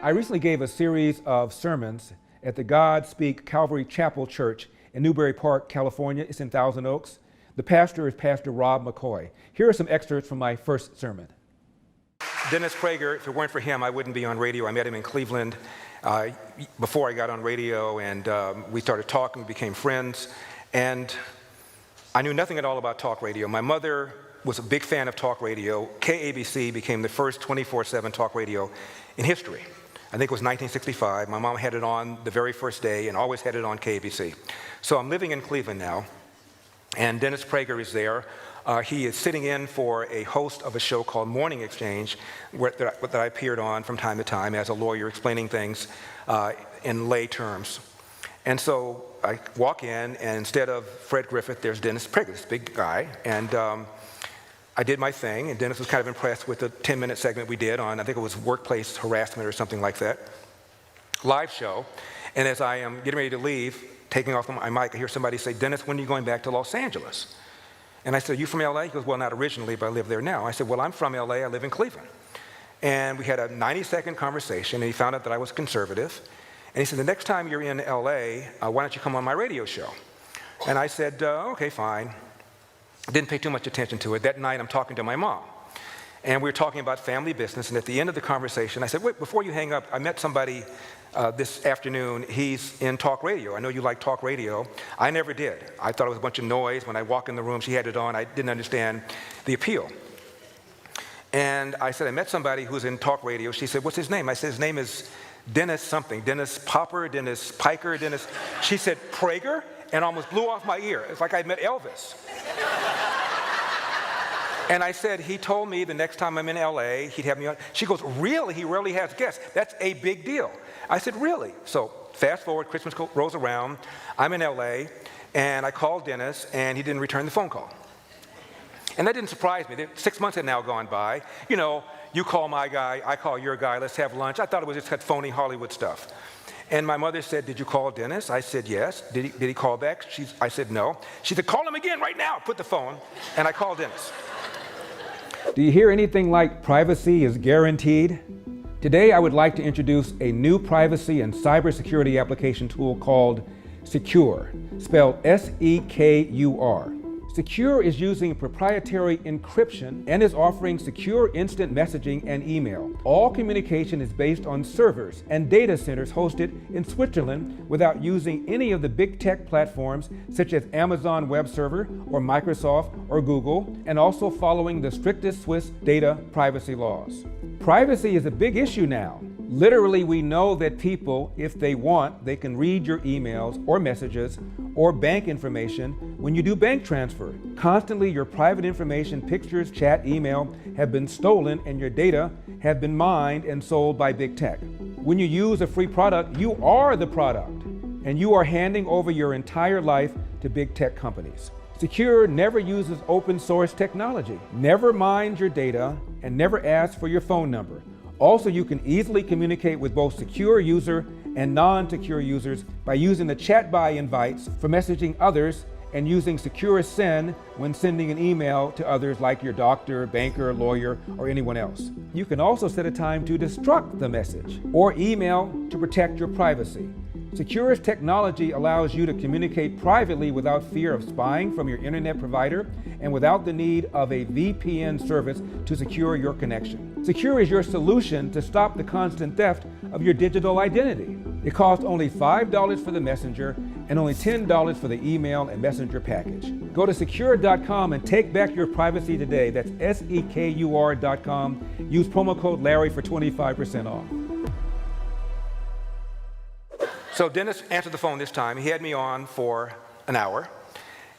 I recently gave a series of sermons at the God Speak Calvary Chapel Church in Newbury Park, California. It's in Thousand Oaks. The pastor is Pastor Rob McCoy. Here are some excerpts from my first sermon. Dennis Prager, if it weren't for him, I wouldn't be on radio. I met him in Cleveland before I got on radio, and we started talking, we became friends, and I knew nothing at all about talk radio. My mother was a big fan of talk radio. KABC became the first 24/7 talk radio in history. I think it was 1965. My mom had it on the very first day and always had it on KABC. So I'm living in Cleveland now, and Dennis Prager is there. He is sitting in for a host of a show called Morning Exchange that I appeared on from time to time as a lawyer explaining things in lay terms. And so I walk in, and instead of Fred Griffith, there's Dennis Prager, this big guy, and I did my thing, and Dennis was kind of impressed with the 10-minute segment we did on, I think it was workplace harassment or something like that, live show. And as I am getting ready to leave, taking off my mic, I hear somebody say, "Dennis, when are you going back to Los Angeles?" And I said, "Are you from LA?" He goes, "Well, not originally, but I live there now." I said, "Well, I'm from LA, I live in Cleveland." And we had a 90-second conversation, and he found out that I was conservative. And he said, "The next time you're in LA, why don't you come on my radio show?" And I said, "Okay, fine." Didn't pay too much attention to it. That night, I'm talking to my mom. And we were talking about family business, and at the end of the conversation, I said, "Wait, before you hang up, I met somebody this afternoon. He's in talk radio. I know you like talk radio." I never did. I thought it was a bunch of noise. When I walk in the room, she had it on. I didn't understand the appeal. And I said, "I met somebody who's in talk radio." She said, "What's his name?" I said, "His name is Dennis something. Dennis Popper, Dennis Piker, Dennis." She said, "Prager?" And almost blew off my ear. It's like I'd met Elvis. And I said, "He told me the next time I'm in LA, he'd have me on." She goes, "Really? He rarely has guests. That's a big deal." I said, "Really?" So fast forward, Christmas rolls around. I'm in LA, and I called Dennis, and he didn't return the phone call. And that didn't surprise me. 6 months had now gone by. You know, you call my guy, I call your guy, let's have lunch. I thought it was just that phony Hollywood stuff. And my mother said, "Did you call Dennis?" I said, "Yes." Did he call back?" I said, "No." She said, "Call him again right now." Put the phone, and I called Dennis. Do you hear anything like privacy is guaranteed? Today, I would like to introduce a new privacy and cybersecurity application tool called Secure, spelled S-E-K-U-R. Secure is using proprietary encryption and is offering secure instant messaging and email. All communication is based on servers and data centers hosted in Switzerland without using any of the big tech platforms such as Amazon Web Server or Microsoft or Google, and also following the strictest Swiss data privacy laws. Privacy is a big issue now. Literally, we know that people, if they want, they can read your emails or messages or bank information when you do bank transfer. Constantly, your private information, pictures, chat, email have been stolen, and your data have been mined and sold by big tech. When you use a free product, you are the product, and you are handing over your entire life to big tech companies. Secure never uses open source technology, never mines your data, and never asks for your phone number. Also, you can easily communicate with both secure user and non-secure users by using the chat by invites for messaging others and using Secure Send when sending an email to others like your doctor, banker, lawyer, or anyone else. You can also set a time to destruct the message or email to protect your privacy. Secure's technology allows you to communicate privately without fear of spying from your internet provider and without the need of a VPN service to secure your connection. Secure is your solution to stop the constant theft of your digital identity. It costs only $5 for the messenger and only $10 for the email and messenger package. Go to secure.com and take back your privacy today. That's SEKUR.com. Use promo code Larry for 25% off. So Dennis answered the phone this time. He had me on for an hour.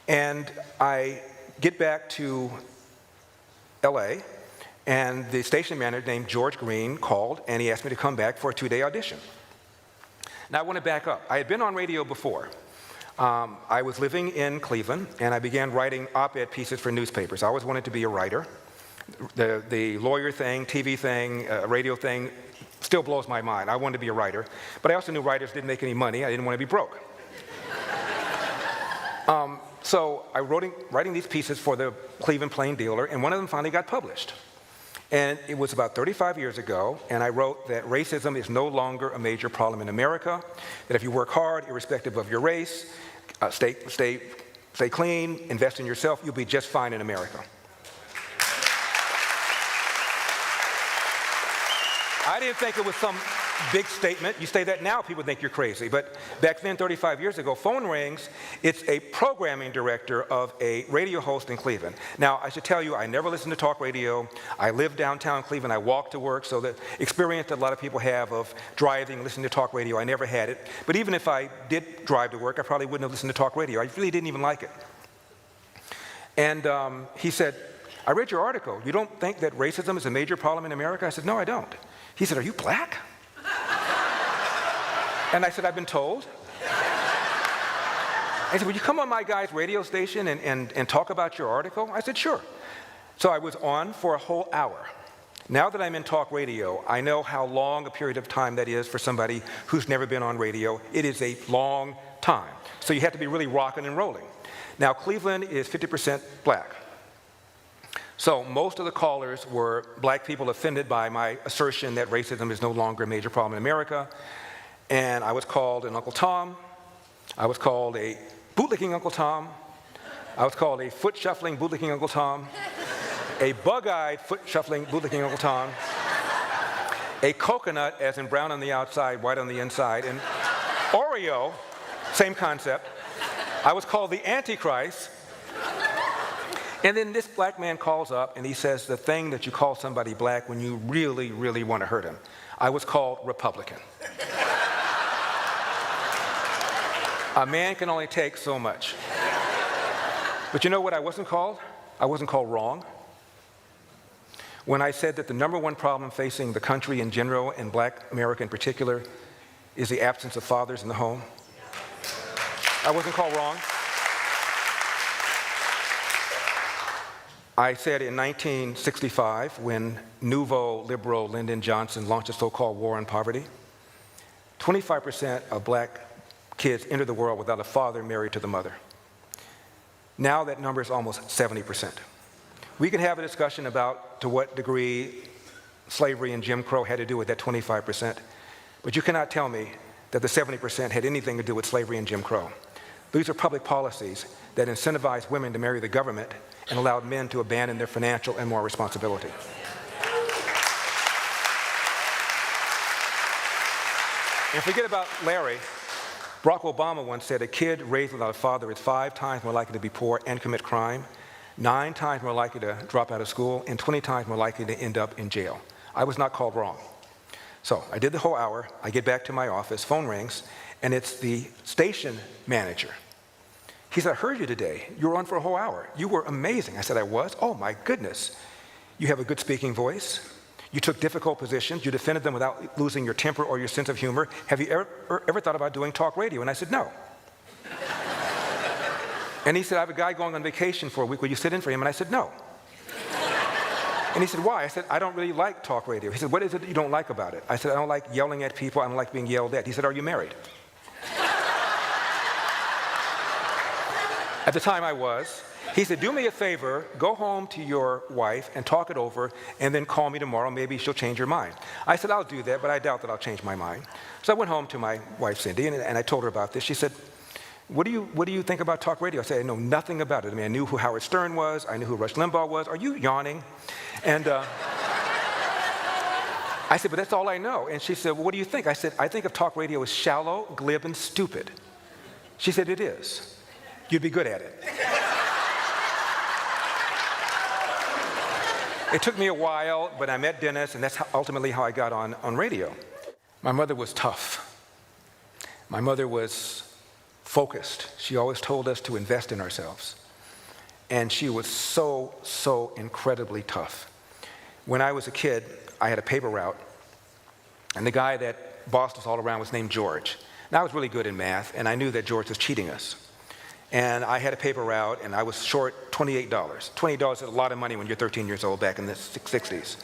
And I get back to LA, and the station manager named George Green called, and he asked me to come back for a 2-day audition. Now I want to back up. I had been on radio before. I was living in Cleveland, and I began writing op-ed pieces for newspapers. I always wanted to be a writer. The lawyer thing, TV thing, radio thing, still blows my mind. I wanted to be a writer, but I also knew writers didn't make any money. I didn't want to be broke. So I writing these pieces for the Cleveland Plain Dealer, and one of them finally got published. And it was about 35 years ago, and I wrote that racism is no longer a major problem in America, that if you work hard, irrespective of your race, stay clean, invest in yourself, you'll be just fine in America. I didn't think it was some big statement. You say that now, people think you're crazy. But back then, 35 years ago, phone rings. It's a programming director of a radio host in Cleveland. Now, I should tell you, I never listened to talk radio. I live downtown Cleveland. I walk to work. So the experience that a lot of people have of driving, listening to talk radio, I never had it. But even if I did drive to work, I probably wouldn't have listened to talk radio. I really didn't even like it. And he said, I read your article. You don't think that racism is a major problem in America? I said, no, I don't. He said, are you black? And I said, I've been told. He said, would you come on my guy's radio station and talk about your article? I said, sure. So I was on for a whole hour. Now that I'm in talk radio, I know how long a period of time that is for somebody who's never been on radio. It is a long time. So you have to be really rocking and rolling. Now, Cleveland is 50% black. So most of the callers were black people offended by my assertion that racism is no longer a major problem in America. And I was called an Uncle Tom. I was called a bootlicking Uncle Tom. I was called a foot-shuffling bootlicking Uncle Tom. A bug-eyed foot-shuffling bootlicking Uncle Tom. A coconut, as in brown on the outside, white on the inside. And Oreo, same concept. I was called the Antichrist. And then this black man calls up and he says the thing that you call somebody black when you really, really want to hurt him. I was called Republican. A man can only take so much. But you know what I wasn't called? I wasn't called wrong. When I said that the number one problem facing the country in general and black America in particular is the absence of fathers in the home, I wasn't called wrong. I said in 1965, when nouveau liberal Lyndon Johnson launched a so-called war on poverty, 25% of black kids enter the world without a father married to the mother. Now that number is almost 70%. We can have a discussion about to what degree slavery and Jim Crow had to do with that 25%, but you cannot tell me that the 70% had anything to do with slavery and Jim Crow. These are public policies that incentivize women to marry the government and allowed men to abandon their financial and moral responsibility. And forget about Larry. Barack Obama once said a kid raised without a father is 5 times more likely to be poor and commit crime, 9 times more likely to drop out of school, and 20 times more likely to end up in jail. I was not called wrong. So I did the whole hour. I get back to my office, phone rings, and it's the station manager. He said, I heard you today. You were on for a whole hour. You were amazing. I said, I was? Oh, my goodness. You have a good speaking voice. You took difficult positions. You defended them without losing your temper or your sense of humor. Have you ever thought about doing talk radio? And I said, no. And he said, I have a guy going on vacation for a week. Will you sit in for him? And I said, no. And he said, why? I said, I don't really like talk radio. He said, what is it that you don't like about it? I said, I don't like yelling at people. I don't like being yelled at. He said, are you married? At the time I was. He said, do me a favor, go home to your wife and talk it over, and then call me tomorrow. Maybe she'll change her mind. I said, I'll do that, but I doubt that I'll change my mind. So I went home to my wife, Cindy, and I told her about this. She said, what do you think about talk radio? I said, I know nothing about it. I mean, I knew who Howard Stern was. I knew who Rush Limbaugh was. Are you yawning? And I said, but that's all I know. And she said, well, what do you think? I said, I think of talk radio as shallow, glib, and stupid. She said, it is. You'd be good at it. It took me a while, but I met Dennis, and that's ultimately how I got on radio. My mother was tough. My mother was focused. She always told us to invest in ourselves. And she was so incredibly tough. When I was a kid, I had a paper route, and the guy that bossed us all around was named George. And I was really good in math, and I knew that George was cheating us. And I had a paper route, and I was short $28. $28 is a lot of money when you're 13 years old back in the 60s.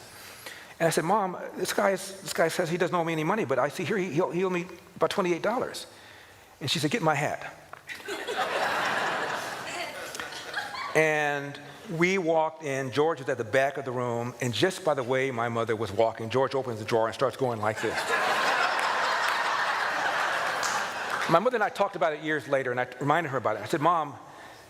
And I said, Mom, this guy says he doesn't owe me any money, but I see here he owed me about $28. And she said, get in my hat. And We walked in, George was at the back of the room, and just by the way my mother was walking, George opens the drawer and starts going like this. My mother and I talked about it years later, and I reminded her about it. I said, Mom,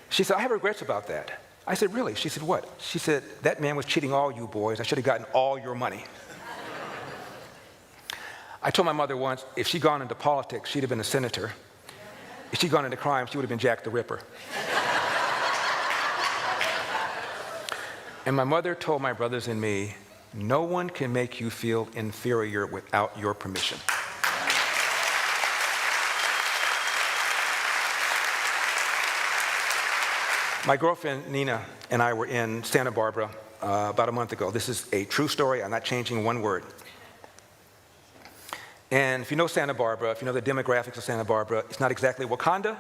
she said, I have regrets about that. I said, really? She said, what? She said, that man was cheating all you boys. I should have gotten all your money. I told my mother once, if she'd gone into politics, she'd have been a senator. If she'd gone into crime, she would have been Jack the Ripper. And my mother told my brothers and me, no one can make you feel inferior without your permission. My girlfriend, Nina, and I were in Santa Barbara about a month ago. This is a true story. I'm not changing one word. And if you know Santa Barbara, if you know the demographics of Santa Barbara, it's not exactly Wakanda.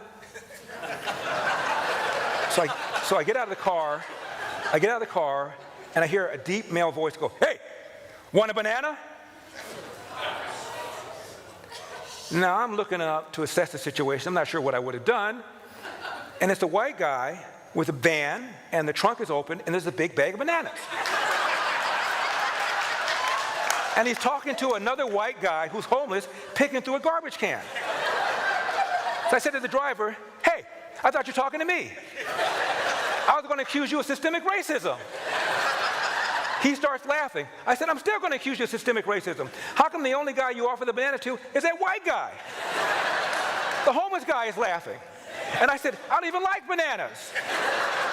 So I get out of the car, and I hear a deep male voice go, hey, want a banana? Now I'm looking up to assess the situation. I'm not sure what I would have done. And it's a white guy with a van, and the trunk is open, and there's a big bag of bananas. And he's talking to another white guy who's homeless, picking through a garbage can. So I said to the driver, hey, I thought you were talking to me. I was going to accuse you of systemic racism. He starts laughing. I said, I'm still going to accuse you of systemic racism. How come the only guy you offer the banana to is that white guy? The homeless guy is laughing. And I said, I don't even like bananas.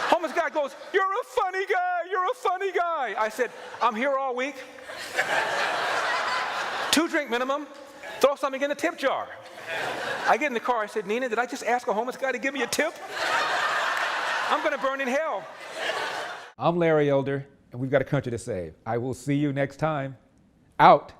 Homeless guy goes, you're a funny guy, you're a funny guy. I said, I'm here all week. 2 drink minimum, throw something in the tip jar. I get in the car, I said, Nina, did I just ask a homeless guy to give me a tip? I'm gonna burn in hell. I'm Larry Elder, and we've got a country to save. I will see you next time. Out.